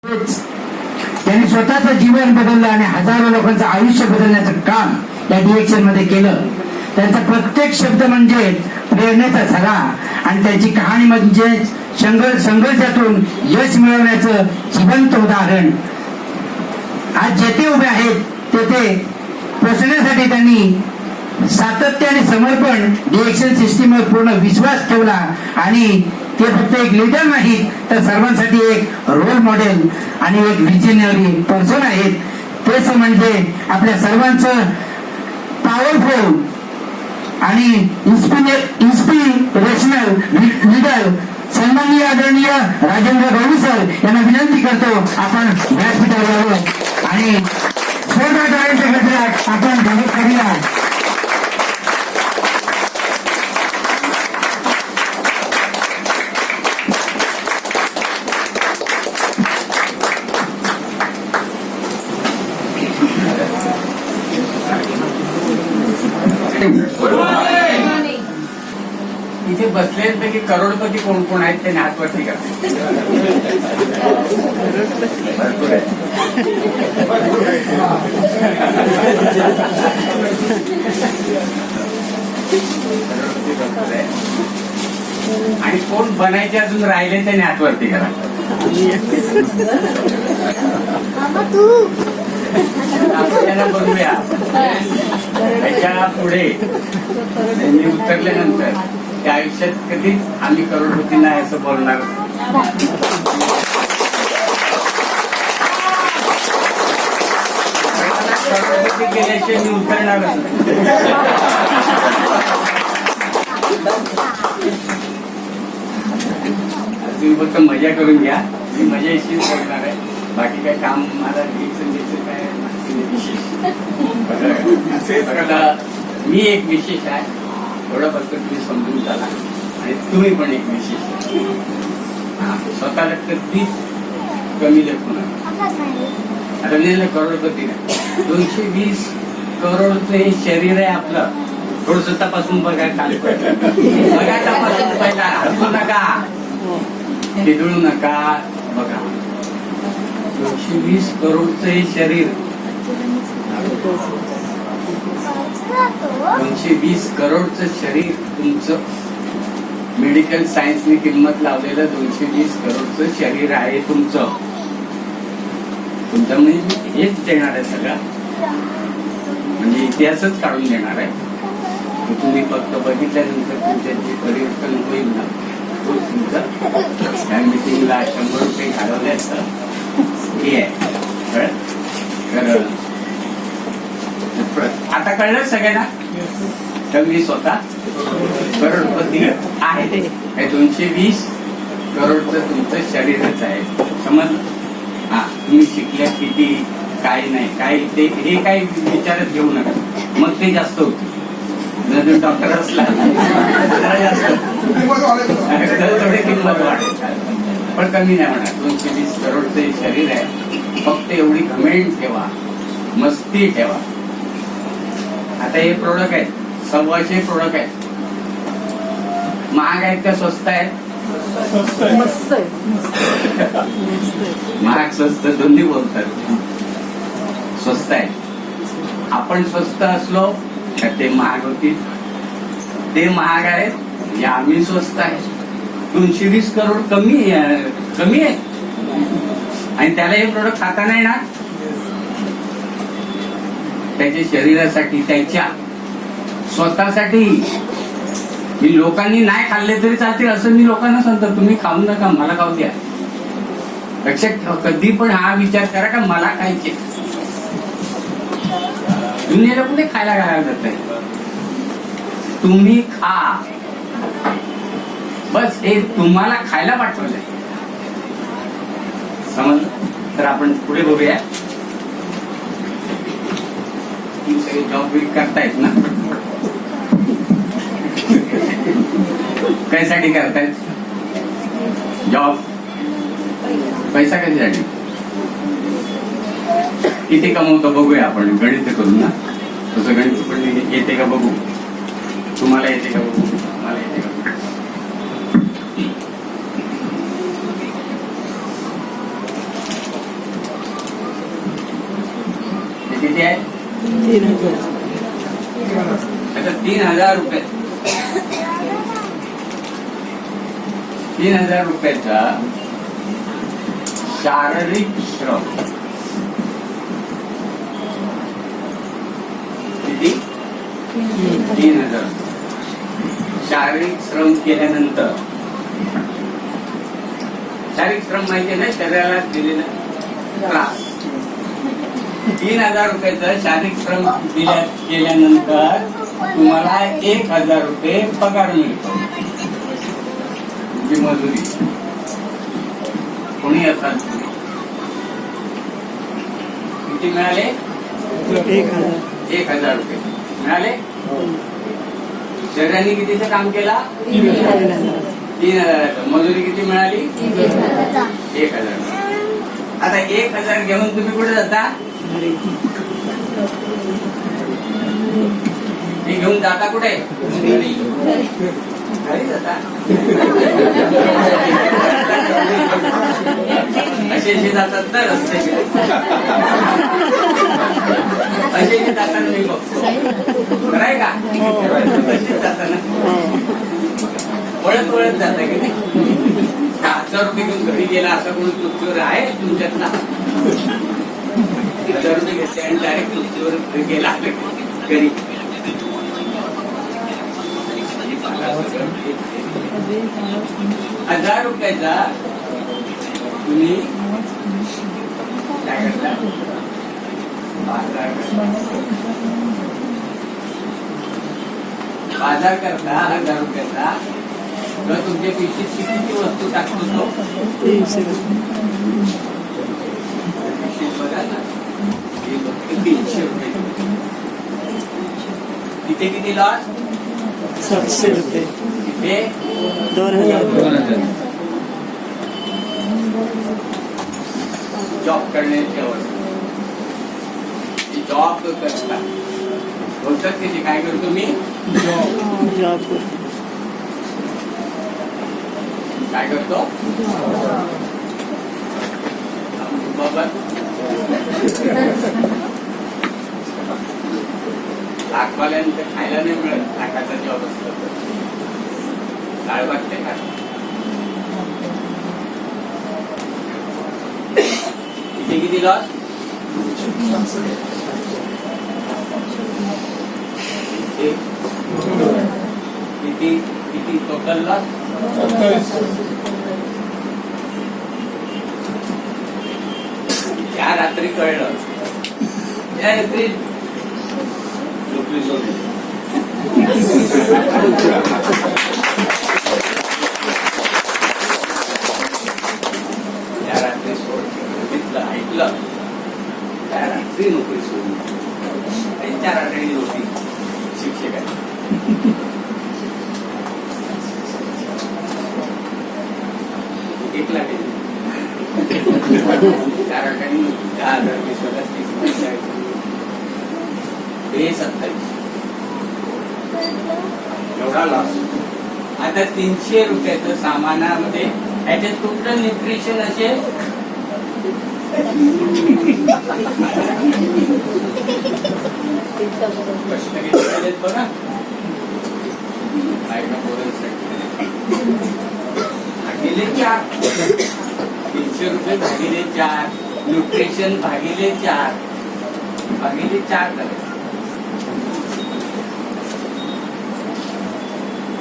त्यांनी स्वतःचं जीवन बदललं आणि हजारो लोकांचं आयुष्य बदलण्याचं काम या डिएक्शन मध्ये केलं. त्यांचा प्रत्येक शब्द म्हणजे प्रेरणेचा झरा आणि त्यांची कहाणी म्हणजे संघर्षातून यश मिळवण्याचं जिवंत उदाहरण. आज जेथे उभे आहेत तेथे पोहोचण्यासाठी त्यांनी सातत्य आणि समर्पण डिएक्शन सिस्टीमवर पूर्ण विश्वास ठेवला आणि ते फक्त एक लीडर नाहीत तर सर्वांसाठी एक रोल मॉडेल आणि एक विजनरी पर्सन आहेत. तेच म्हणजे आपल्या सर्वांचं पॉवरफुल आणि इन्स्पिरेशनल लीडर सन्माननीय आदरणीय राजेंद्र गवळी सर यांना विनंती करतो आपण व्यासपीठावर यावं आणि जोरदार टाळ्यांच्या गजरात आपण स्वागत करूया. इथे बसलेपैकी करोडपती कोण कोण आहेत त्यांनी हातवरती का? भरपूर आहे. आणि कोण बनायचे अजून राहिले त्यांनी हातवरती करा. आपण त्यांना बघूया. त्याच्या पुढे त्यांनी उतरल्यानंतर त्या आयुष्यात कधीच आम्ही करोडपती नाही असं बोलणार. करोडपती केल्याशिवाय मी उतरणारच. तुम्ही फक्त मजा करून घ्या. मी मजा इशी करणार आहे. बाकी काय काम मला काय मी एक विशेष आहे थोडं फक्त तुम्ही समजून झाला आणि तुम्ही पण एक विशेष. स्वतःला कधीच कमी लेखू नका. आता मी करोडपती नाही 220 करोडचं हे शरीर आहे आपलं. थोडस तपासून बघा खाली बघा तपासून पहिला हसू नका खिदळू नका. बघा 220 करोडचं हे शरीर 220 करोडचं शरीर तुमचं मेडिकल सायन्सने किंमत लावलेलं 220 करोडचं शरीर आहे तुमचं. तुमचं म्हणजे हेच देणार आहे सगळं म्हणजे इतिहासच काढून देणार आहे. तुम्ही फक्त बघितल्यानंतर तुमच्या जे परिवर्तन होईल ना तो तुमचं त्या मिटिंगला 100 रुपये घालवल्याचं हे आहे. आता कळलं सगळ्यांना. तर मी स्वतः करोडपती आहे. ते 220 करोडचं तुमचं शरीरच आहे. समजलं. हा तुम्ही शिकल्या किती काय नाही काय ते हे काही विचारात घेऊ नका. मग ते जास्त होते. जर डॉक्टर असला जास्त थोडी किंमत वाढेल पण कमी नाही म्हणा. 220 करोडचं शरीर आहे. फक्त एवढी घमेंड ठेवा मस्ती ठेवा. आता हे प्रोडक्ट आहेत 100 प्रोडक्ट आहेत. महाग आहेत का स्वस्त आहेत? महाग स्वस्त दोन्ही बोलतात. स्वस्त आहे. आपण स्वस्त असलो तर ते महाग होतील. ते महाग आहेत या आम्ही स्वस्त आहे. 220 करोड कमी आहे आणि त्याला हे प्रोडक्ट खाता नाही ना. त्याच्या शरीरासाठी त्याच्या स्वतःसाठी मी लोकांनी नाही खाल्ले तरी चालतील असं मी लोकांना सांगतो. तुम्ही खाऊ नका मला खाऊ द्या. लक्षात ठेवा कधी पण हा विचार करा का मला खायचे. दुनियेला कुठे खायला घालायला जात आहे. तुम्ही खा बस. हे तुम्हाला खायला पाठवलंय. समजलं. तर आपण पुढे बघूया. सगळे जॉब करतायत ना. कशासाठी करतायत जॉब? पैसा कशासाठी? किती कमवतो बघूया आपण. गणित करू ना. तसं गणित पण येते का बघू. तुम्हाला येते का बघू. मला येते का. आता 3,000 रुपये 3,000 रुपयाचा शारीरिक श्रम किती? 3,000. शारीरिक श्रम केल्यानंतर शारीरिक श्रम माहिती आहे ना, शरीराला दिलेला त्रास. 3,000 रुपयाचं शारीरिक श्रम केल्यानंतर तुम्हाला 1,000 रुपये पगार मिळतो. मजुरी कोणी असाल किती मिळाले? 1,000 रुपये मिळाले. शरीराने कितीचं काम केला? 3,000. मजुरी किती मिळाली? 1,000. आता 1,000 घेऊन तुम्ही कुठे जाता? हे घेऊन जाता कुठे? घरी जाता. असे जातात ना रस्ते, असे जाताना मी बघतो. खरंय का? तसेच जाताना वळत वळत जाता की नाही? 1,000 रुपये घेऊन घरी गेला असं कोणी तुमच्यावर आहे तुमच्यातला? 1,000 रुपये घेतले आणि डायरेक्ट तुमच्यावर गेला घरी. 1,000 रुपयाचा तुम्ही काय करता? बाजार करता 1,000 रुपयाचा. तर तुमच्या पिशवीत कितीची वस्तू टाकतो तो? बघा ना, 300 रुपये. तिथे किती लॉस? 700 रुपये. तिथे 2,000. जॉब करण्याची अवस्था. जॉब करता बोलतात की काय करतो मी? जॉब काय करतो? बाबा आखवाल्यांचं खायला नाही मिळत. आखाचा जॉब असतो डाळ वाटते का? किती किती लॉस? किती किती टोटल लॉस? या रात्री कळलं. या रात्री नोकरी सोडली. या रात्री सोडलं ऐकलं. त्या रात्री नोकरी सोडली. 4 आठवडी होती शिक्षकाची. एकला गेली 4 आठवडी 10,000 हे 27 एवढा लॉस. आता 300 रुपयाचं सामानामध्ये याच्यात टोटल न्यूट्रिशन असेल कष्ट घेतले बघा. भागिले 4 300 रुपये भागिले 4 न्यूट्रिशन भागिले 4 भागिले 4 करायचं.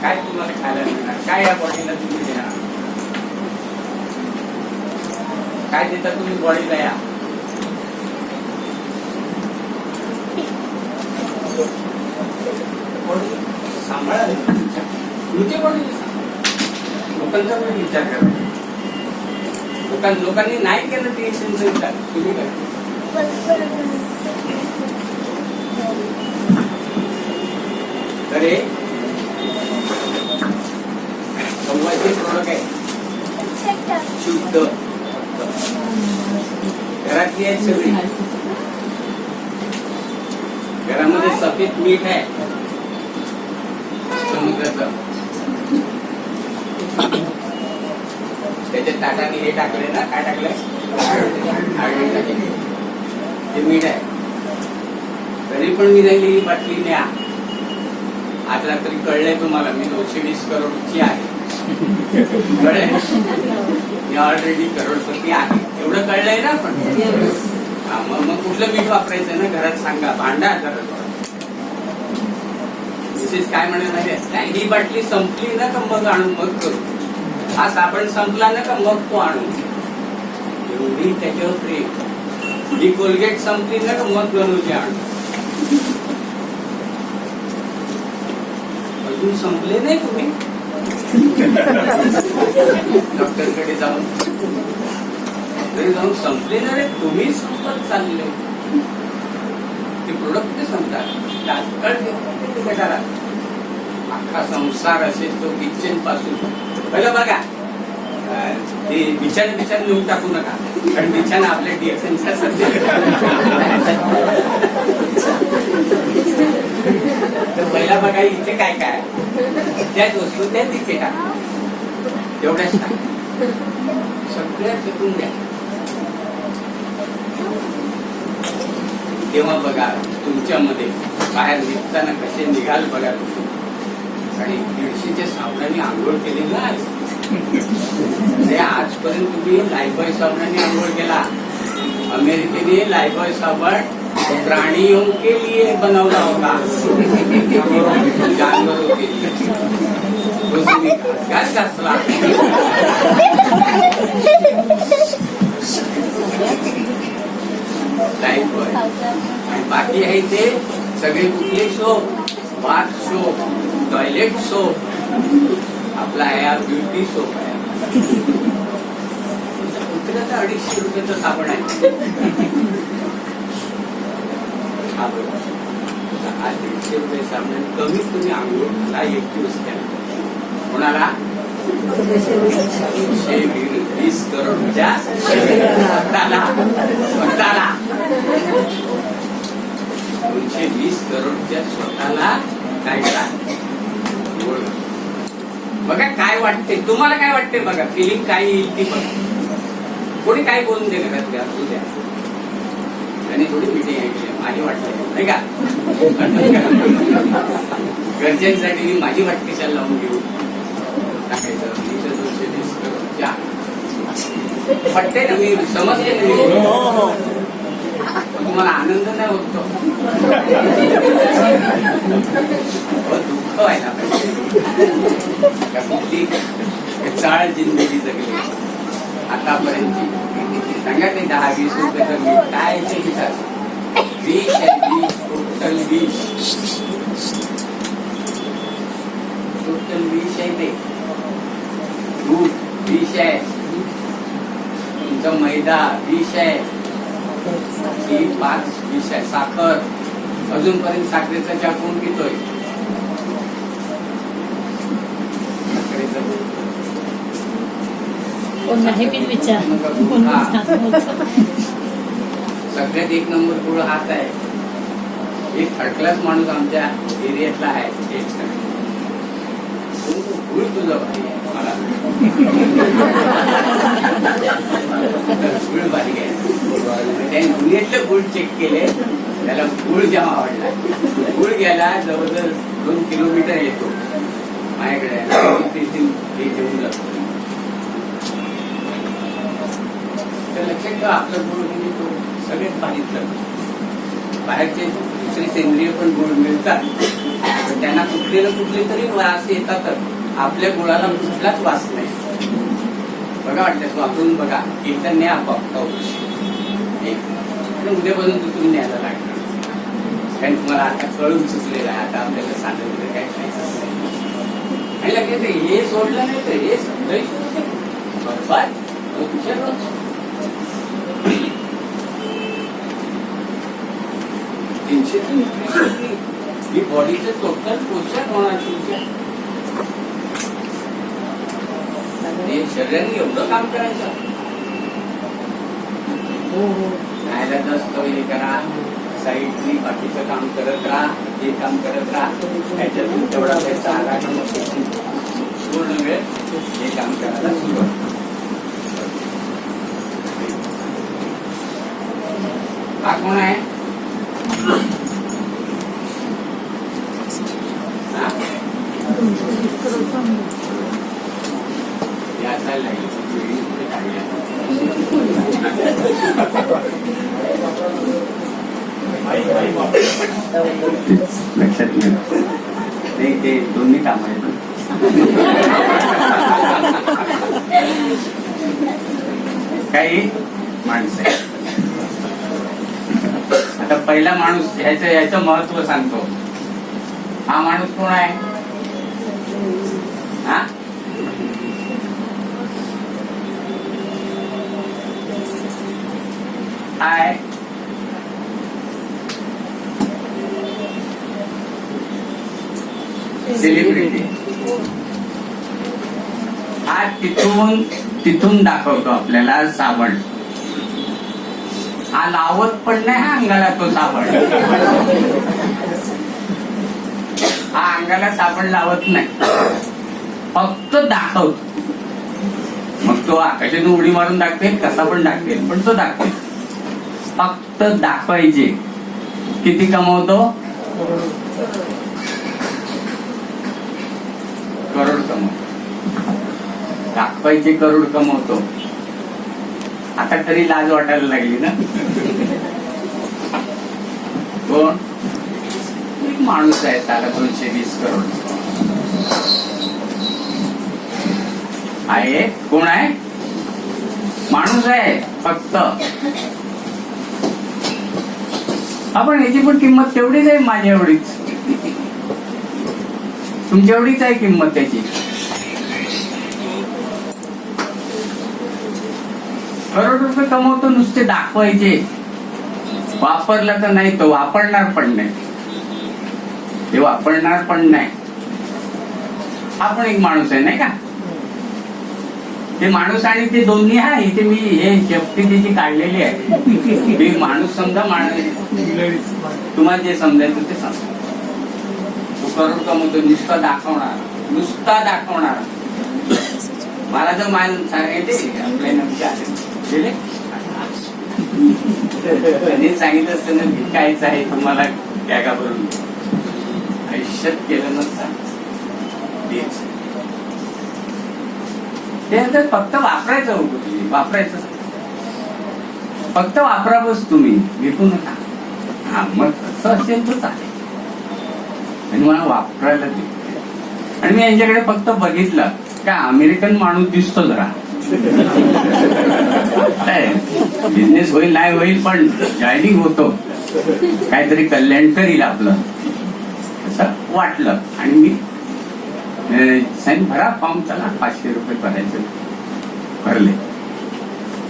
काय तुम्हाला खायला मिळणार? काय या बॉडीला तुम्ही देणार? काय देता तुम्ही बॉडीला? या सांभाळा तुमच्या बॉडीला. लोकांचा पण विचार करा. लोकांनी नाही केलं ते विचार तुम्ही करा. तर हे संवादी प्रोडक्ट आहे. शुद्ध घरातली आहेत सगळी. घरामध्ये सफेद मीठ आहे समुद्राचं. त्याच्या ताटाने हे टाकले ना. काय टाकलंय? ते मीठ आहे. तरी पण मी राहिली बाटली न्या. आज रात्री कळलंय तुम्हाला मी 220 करोडची आहे. कळलंय मी ऑलरेडी करोडपती आहे एवढं कळलंय ना. पण मग कुठलं मीठ वापरायचं ना घरात सांगा. भांडा घरात मिसेस काय म्हणाल माहिती नाही ही बाटली संपली ना का मग आणून मग करू. हा साबण संपला ना का मग तो आणू. एवढी त्याच्यावर प्रेम. ही कोलगेट संपली ना का मग गणूची आणू. अजून संपले नाही तुम्ही डॉक्टरकडे जाऊन संपले ना रे तुम्ही संपत चालले. ते प्रोडक्ट संपतात तात्काळ करा. अख्खा संसार असेल तो किचन पासून पहिलं बघा. ते बिछाने नेऊन टाकू नका कारण बिछाना आपल्या डिएक्शनच्या सध्या. तर पहिला बघा इथे काय काय त्याच वस्तू त्या तिथे टाका. तेवढ्याच टाका सगळ्या फेकून द्या. तेव्हा बघा तुमच्यामध्ये बाहेर निघताना कसे निघाल बघा. आणि 150च्या साबणाने आंघोळ केली ना आजपर्यंत तुम्ही लायबॉय साबणाने आंघोळ केला. अमेरिकेने लायबॉय साबण प्राणियों के लिए बनवला होता. जानवरों के लिए घास घासला. लायबॉय आणि बाकी आहे ते सगळे कुठले soap. Bath soap, toilet soap. आपला आहे हा ब्युटी सोप आहे. कुत्र्याचा 250 रुपयाचा साबण आहे. हा बघा 150 रुपये साबण कमीत कमी आंघोळला 1 दिवस द्या. कोणाला 120 करोडच्या स्वतःला 220 करोडच्या स्वतःला काय करा. बघा काय वाटते तुम्हाला. काय वाटते बघा फिलिंग काय येईल ती बघा. कोणी काय बोलून दे घरात द्या तू द्या. त्यांनी थोडी मिटिंग ऐकली माझी वाटते नाही का. गरजेसाठी मी माझी वाटकेशाला लावून घेऊ टाकायचं. 220 करोडच्या वाटते ना मी समजते ना. तुम्हाला आनंद नाही होतो. दुःख व्हायला पाहिजे. चाळ जिंदगी जगली आतापर्यंत. सांगा ते 10-20 रुपये मी काय ते विचार. विष आहे विष. टोटल विष. टोटल विष आहे ते. दूध विष आहे. तुमचा मैदा विष आहे. ही 5 विष आहे. साखर अजूनपर्यंत साखरेचा चहा कोण पितोय. नाही मी विचार सगळ्यात 1 नंबर गुळ हात आहे. एक थर्ड क्लास माणूस आमच्या एरियातला आहे. गुळ तुझा भारी आहे. मला गुळ भारी आहे. त्याने दुनियेतले गुळ चेक केले. त्याला गुळ जेव्हा आवडला गुळ घ्यायला जवळजवळ 2 किलोमीटर येतो माझ्याकडे. हे घेऊन जातो. तर लक्षात ठेवा आपलं गुळ म्हणजे तो सगळ्यात भारीतलं. बाहेरचे दुसरे सेंद्रिय पण गुळ मिळतात पण त्यांना कुठले ना कुठले तरी वास येतातच. आपल्या गुळाला कुठलाच वास नाही. बघा वाटतं वापरून बघा. एकदा न्या एक उद्यापासून तुम्ही न्यायला लागणार. कारण तुम्हाला आता कळून चुकलेलं आहे. आता आपल्याला सांगितलं काय खायचं नाही. आणि लक्षात हे सोडलं नाही तर हे समजायचं बरोबर. ही बॉडीचं टोटल पोषण होणार तुमच्या. शरीराने एवढं काम करायचं. खायला जास्त हे करा. साईडनी बाकीचं काम करत राहा. हे काम करत राहा. त्याच्यातून तेवढा पैसा आला की पूर्ण वेळ हे काम करायला सुरुवात. हा कोण आहे. याचा लागेल. लक्षात घ्या ते दोन्ही काम आहेत. काही माणसं आहे. आता पहिला माणूस याचं महत्व सांगतो. हा माणूस कोण आहे? हा आहे सेलिब्रिटी. हा तिथून दाखवतो आपल्याला साबण. हा लावत पण नाही हा अंगाला तो साबण. हा अंगाला साबण लावत नाही, फक्त दाखवतो. मग तो आकाशाने उडी मारून दाखवेल, कसा पण दाखवेल, पण तो दाखवेल. फक्त दाखवायचे. किती कमवतो? करोड कमवतो. दाखवायचे करोड कमवतो. आता तरी लाज वाटायला लागली ना. कोण? एक माणूस आहे त्याला 220 करोड आहे. कोण आहे? माणूस आहे फक्त. आपण याची पण किंमत तेवढीच आहे, माझ्या एवढीच, तुमच्या एवढीच आहे किंमत त्याची. करोड रुपये कमवतो नुसते दाखवायचे. वापरला तर नाही, तो वापरणार पण नाही. ते वापरणार पण नाही. हा पण एक माणूस आहे नाही का? ते माणूस आणि ते दोन्ही आहे. इथे मी हे शेपटी त्याची काढलेली आहे. मी माणूस समजा, तुम्हाला जे समजायचं ते समजा. तो करोड कमवतो नुसता दाखवणार, नुसता दाखवणार. मला जर मान सांगायचे आपल्या नमके आले त्यांनी सांगितलं असतं ना विकायचं आहे तुम्हाला बॅगा भरून, आयुष्यात केलं नसतं. त्यानंतर फक्त वापरायचं होतं. तुम्ही वापरायचं, फक्त वापरावंच तुम्ही, विकू नका. हा मग असं असेल तर चालेल. आणि मला वापरायला दे. आणि मी यांच्याकडे फक्त बघितलं का अमेरिकन माणूस दिसतो जरा. बिझनेस होईल नाही होईल पण जॉईनिंग होतो, काहीतरी कल्याण करील आपलं असं वाटलं. आणि मी साईन भरा फॉर्म, चला 500 रुपये भरायचे. भरले.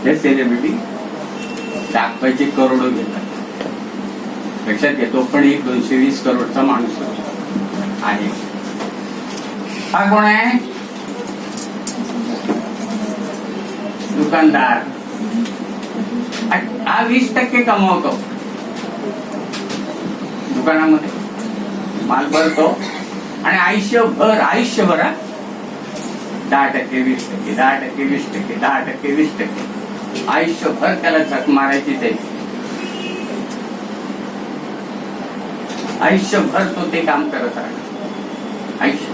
हे सेलिब्रिटी दाखवायचे करोडो घेतात. लक्षात घेतो पण एक 220 करोडचा माणूस आहे. हा कोण आहे? दुकानदार. हा 20% कमवतो. दुकानामध्ये माल भरतो आणि आयुष्यभर 10%, 20%, 10%, 20%, 10%, 20%, आयुष्यभर त्याला झक मारायची. ते आयुष्यभर तो ते काम करत राहणार. आयुष्य.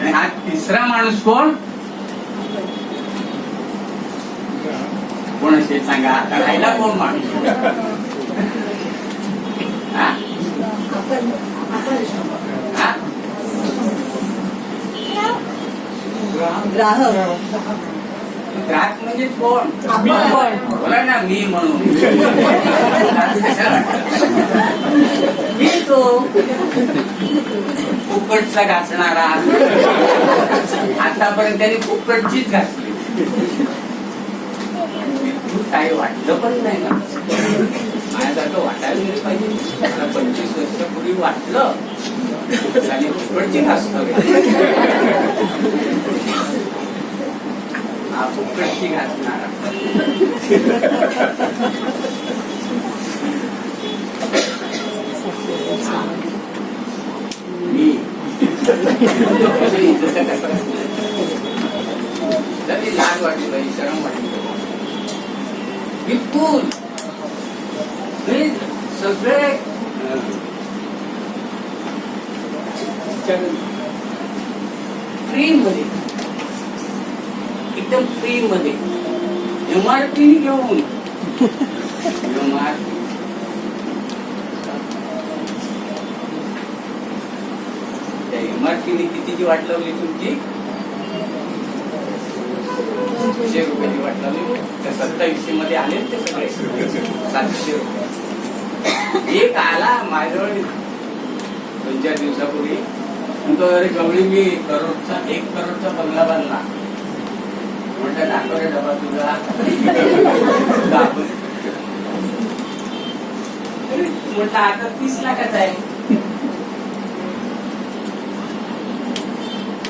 आणि हा तिसरा माणूस कोण? कोण असेल सांगा. आता राहिला कोण माणूस? हा? ग्राहक म्हणजे कोण? बोला ना. मी म्हणून मी तो फुकटचा घासणारा. आतापर्यंत त्यांनी फुकटचीच घासली. काही वाटलं पण नाही ना. माझ्यासारखं वाटायला गेलं पाहिजे. मला 25 वर्षापूर्वी वाटलं आणि फुकटची घासतो. हा फुकटची घासणारा. मी तरी लाज वाटली पाहिजे, शरम वाटली विपुल. सगळे फ्री मध्ये, एकदम फ्री मध्ये MRP घेऊन MRP त्या MRP कितीची वाट लावली तुमची? 200 रुपयाची वाट लावली. त्या 2700 मध्ये आले ते सगळे 700 रुपये. एक आला माझ्याजवळ 2-4 दिवसापूर्वी, म्हणतो अरे गवळी मी 1 करोडचा बंगला बांधला. म्हटलं दाखव रे डबा तुझा. म्हटलं आता 30 लाखाचा आहे.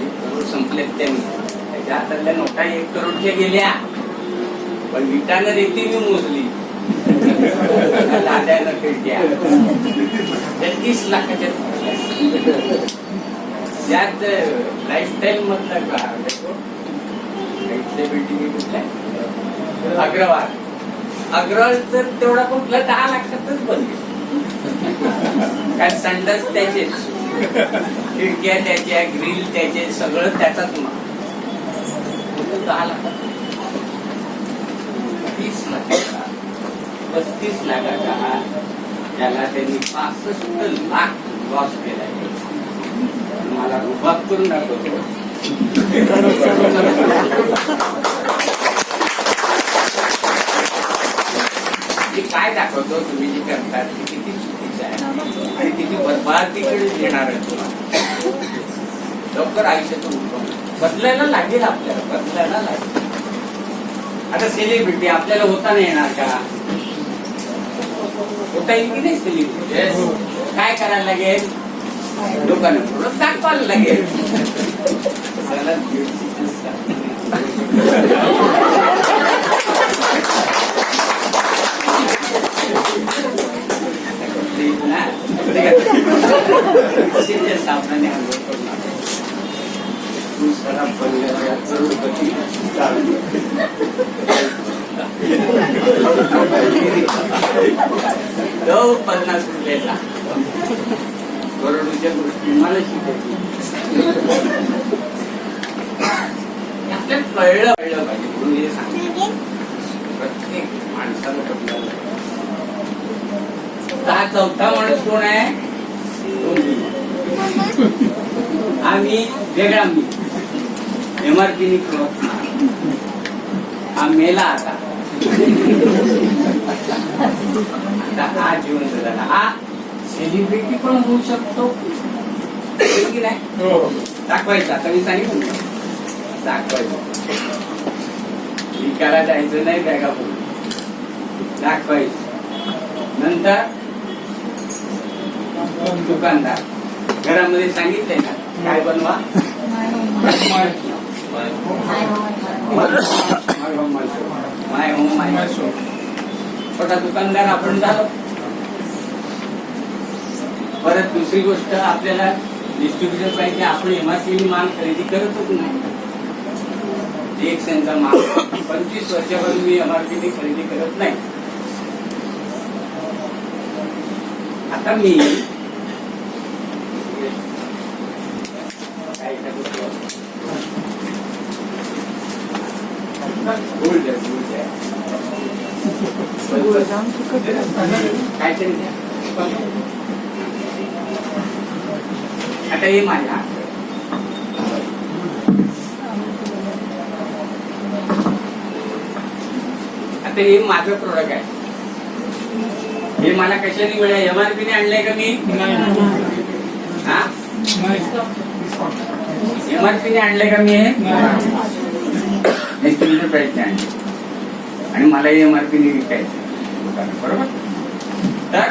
1 करोड संपलेत त्यांनी. त्याच्या हातातल्या नोटा 1 करोडच्या गेल्या, पण विटानं रेती मी मोजली. लाद्यानं खिडक्या 30 लाखाच्या. त्यात लाईफस्टाईल मधलं का अग्रवाल तर तेवढा कुठला 10 लाखातच बनले. काय संडास त्याचेच, खिडक्या त्याच्या, ग्रिल त्याचे, सगळं त्याचाच माल. 10 लाखात 30 लाखाचा 35 लाखाचा त्याला त्यांनी 65 लाख लॉस केला. मला रुबाब करून दाखवतो. काय दाखवतो तुम्ही जे करतात ते किती चुकीचं आहे आणि किती बरबादीकडे येणार आहे. तुम्हाला लवकर आयुष्यातून बदलायला लागेल, आपल्याला बदलायला लागेल. आता सेलिब्रिटी आपल्याला होता नाही येणार का? होता येईल की नाही सेलिब्रिटी? काय करायला लागेल? लोकांना थोडं दाखवायला लागेल. साबणाने आंघोळ करून दुसरा पडलेला करोडपती 50 रुपयाला करोडच्या गोष्टी मला शिकायची. आपल्याला कळलं पाहिजे म्हणून हे सांगितलं. प्रत्येक माणसाला बदलायला. हा 4था माणूस कोण आहे? आम्ही वेगळा मी MRP हा मेला. आता हा जिवंत झाला. हा सेलिब्रिटी पण होऊ शकतो की नाही? दाखवायचं. आता मी सांगितलं दाखवायचं. विकायला जायचं नाही, बॅगा दाखवायचं. नंतर दुकानदार घरामध्ये सांगितलंय ना काय बनवा, माय होम माय शो. छोटा दुकानदार आपण झालो. परत दुसरी गोष्ट, आपल्याला डिस्ट्रीब्युटर पाहिजे. आपण MRP माल खरेदी करतच नाही. एक सेंचा माल 25 वर्षापासून मी MRP खरेदी करत नाही. आता मी काहीतरी आता हे माझ्या आता हे माझं प्रोडक्ट आहे. हे मला कशाने मिळालं? MRP ने आणलंय का मी? हा MRP ने आणलंय का मी? डिस्ट्रीब्युटर प्राइस ने आणले आणि मला MRP ने विकायचं. बरोबर. तर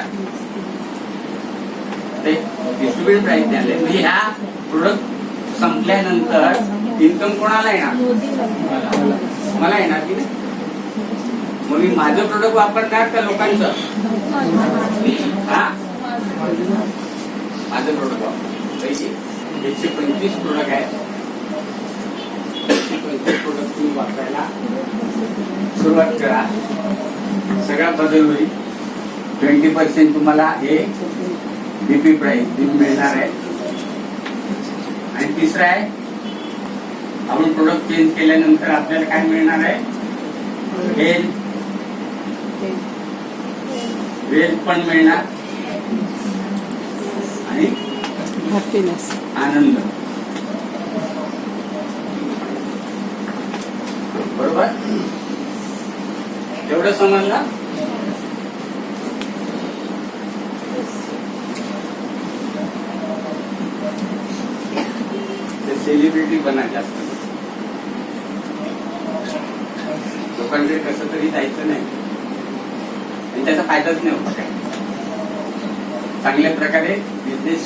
डिस्ट्रीब्युटर प्राइस ने आणले म्हणजे ह्या प्रोडक्ट संपल्यानंतर इन्कम कोणाला येणार? मला येणार की नाही? मग मी माझं प्रोडक्ट वापरणार का लोकांचं? हा माझं प्रोडक्ट वापर. 125 प्रोडक्ट आहे. 125 प्रोडक्ट तुम्ही वापरायला सुरुवात करा. सगळा बदल होईल. 20% तुम्हाला हे BP प्राइस मिळणार आहे. आणि तिसरं आहे, आपण प्रोडक्ट चेंज केल्यानंतर आपल्याला काय मिळणार आहे? वेल्थ पण मिळणार आणि हॅपीनेस. आनंद. बरोबर? एवढं समजलं? सेलिब्रिटी बना जास्त, लोकांकडे कसं तरी जायचं नाही आणि त्याचा फायदाच नाही होता काय. चांगल्या प्रकारे बिझनेस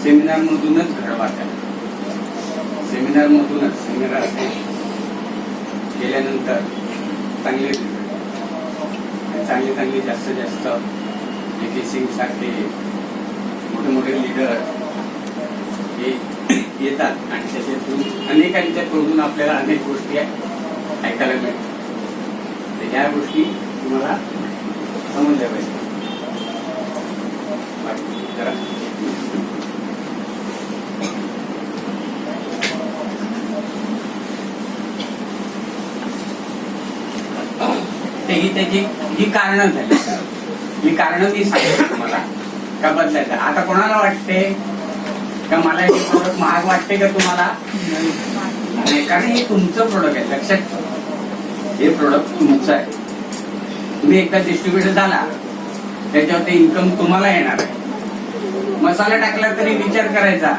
सेमिनार मधूनच घडवा. सेमिनार मधूनच सेमिनार केल्यानंतर चांगले चांगले जास्तीत जास्त के सिंग सारखे मोठे मोठे लीडर हे येतात आणि त्याच्यातून अनेकांच्या तोडून आपल्याला अनेक गोष्टी ऐकायला मिळतात. या गोष्टी तुम्हाला समजल्या पाहिजे. जरा त्याची ही कारणं झाली. ही कारणं मी सांगितली तुम्हाला का बदलायचं. आता कोणाला वाटते का मला हे प्रोडक्ट महाग वाटते का तुम्हाला? नाही, कारण हे तुमचं प्रोडक्ट आहे. लक्षात ठेवा, हे प्रोडक्ट तुमचं आहे. तुम्ही एकदा डिस्ट्रीब्युटर झाला त्याच्यावर ते इन्कम तुम्हाला येणार आहे. मसाला टाकला तरी विचार करायचा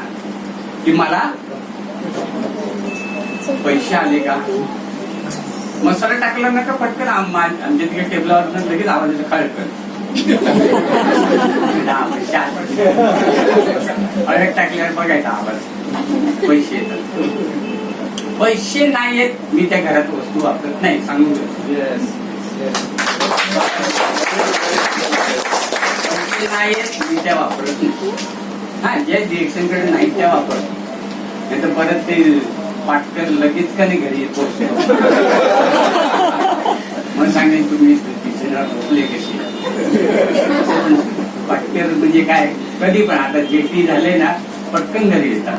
की मला पैसे आले का. मसाला टाकला ना का पटकन आमच्या तिकडे टेबलावर लगेच आवाजाचं खळखळ अडक टाकल्यावर बघायचा आवाज, पैसे येतात. पैसे नाही येत मी त्या घरात वस्तू वापरत नाही, सांगून पैसे नाही येत मी त्या वापरत नाही. हा, ज्या डिरेक्शनकडे नाही त्या वापरत. नाही तर परत ते पाटकर लगेच का नाही घरी पोहोचतो. मग सांगेन तुम्ही झोपले कशी. पाटकर म्हणजे काय, कधी पण आता जेटी झाले ना पटकन घरी येतात.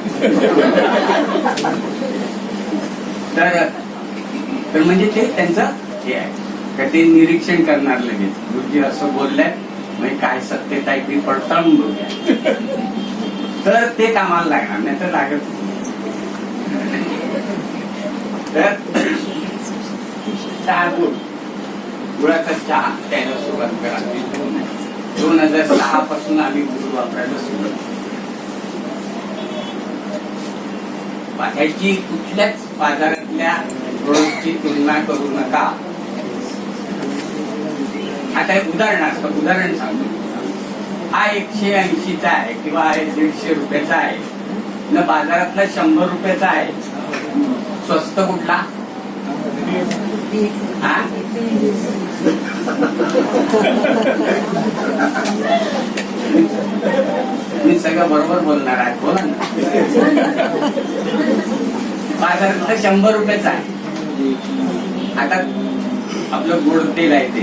तर म्हणजे ते त्यांचं हे आहे का ते निरीक्षण करणार लगेच. गुरुजी असं बोललंय म्हणजे काय सत्य आहे ती पडताळून बघूया, तर ते कामाला लागणार, नाही तर लागत. तर चहा गुळ, गुळाचा चहा प्यायला सुरुवात करा. 2006 पासून आम्ही गुळ वापरायला सुरुवात. ह्याची कुठल्याच बाजारातल्या प्रोडक्टची तुलना करू नका. आता एक उदाहरण सांगतो. हा 180चा आहे किंवा 150 रुपयाचा आहे न बाजारातला 100 रुपयाचा आहे. स्वस्त कुठला? हा, मी सगळं बरोबर बोलणार आहे, बोला ना. बाजारातला 100 रुपयाचा आहे. आता आपलं गोड तेल आहे, ते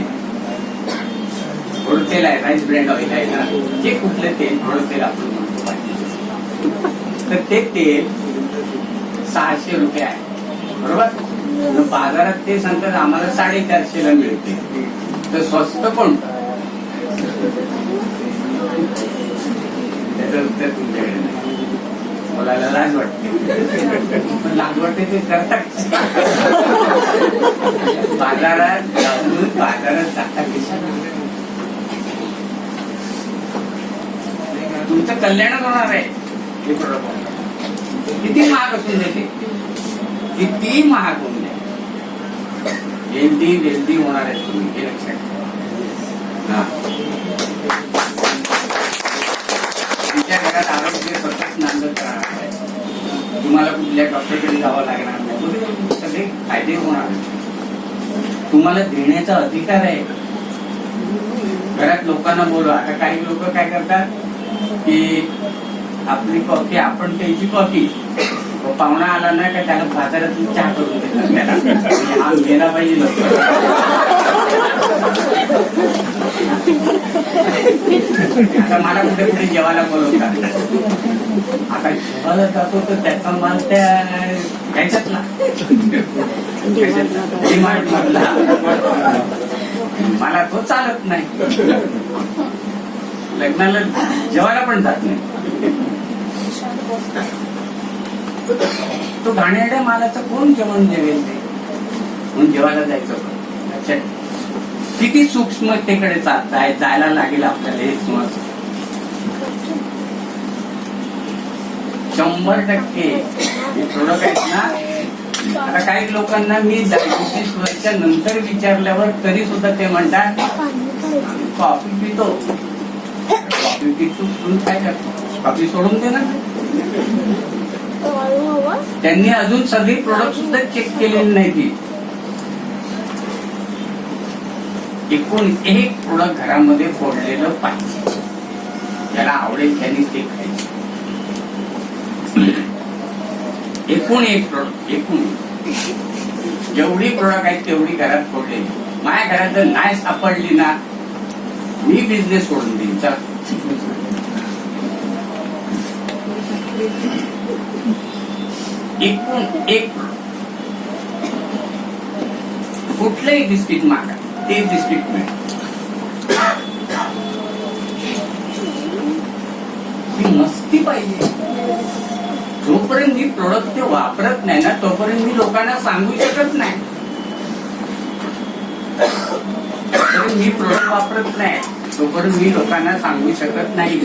गोड तेल आहे, राईस ब्रँड ऑइल आहे ना, जे कुठलं तेल गोड तेल आपण म्हणतो, तर ते तेल 600 रुपये आहे. बरोबर? बाजारात ते सांगतात आम्हाला 450 ला मिळते. तर स्वस्त कोणतं? त्याचं उत्तर तुमच्याकडे नाही. बोलायला लाज वाटते, पण लाज वाटते ते करतात. बाजारात जाता तुमचं कल्याणच होणार आहे. हे प्रोडक्ट किती महाग असून देते, किती महाग होऊन दे, हेल्दी होणार आहे तुम्ही, हे लक्षात ठेवा. तुमच्या घरात आरोग्य स्वतःच नांदत राहणार आहे. तुम्हाला कुठल्या डॉक्टरकडे जावं लागणार नाही. सगळे फायदे होणार. तुम्हाला देण्याचा अधिकार आहे. घरात लोकांना बोलवा. आता काही लोक काय करतात की आपली कॉफी आपण प्यायची, कॉफी पाहुणा आला ना का त्याला बाजारातून चहा करून देतात. त्याला हा गेला पाहिजे लवकर. आता मला कुठे कुठे जेवायला बोलवतात. आता जेवायला जातो तर त्याचा माल त्या ह्याच्यातला डिमांड मधला मला तो चालत नाही. लग्नाला जेवायला पण जात नाही. तो घाणेरड्या मालाचं कोण जेवण जेवेल ते म्हणून जेवायला जायचं होतं. अच्छा, किती सूक्ष्मतेकडे जायला लागेल आपल्याला हे समज. 100% हे प्रोडक्ट आहेत ना. आता काही लोकांना मी 25 वर्षानंतर विचारल्यावर तरी सुद्धा ते म्हणतात कॉफी पितो. कॉफी पितो म्हणून काय करतो, कॉफी सोडून दे ना. त्यांनी अजून सगळी प्रोडक्ट सुद्धा चेक केलेली नाही ती. एकूण एक प्रोडक्ट घरामध्ये फोडलेलं पाहिजे. ज्याला आवडेल त्यांनी ते खायचं. एकूण एक प्रोडक्ट, एकूण जेवढी प्रोडक्ट आहेत तेवढी घरात फोडलेली. माझ्या घरात जर नाही सापडली ना, मी बिझनेस सोडून देईन. एकूण एक कुठलंही बिस्किट मागा, ते बिस्किट मिळेल. ही मस्ती पाहिजे. जोपर्यंत मी प्रोडक्ट ते वापरत नाही ना, तोपर्यंत मी लोकांना सांगू शकत नाही. मी प्रोडक्ट वापरत नाही तोपर्यंत मी लोकांना सांगू शकत नाही.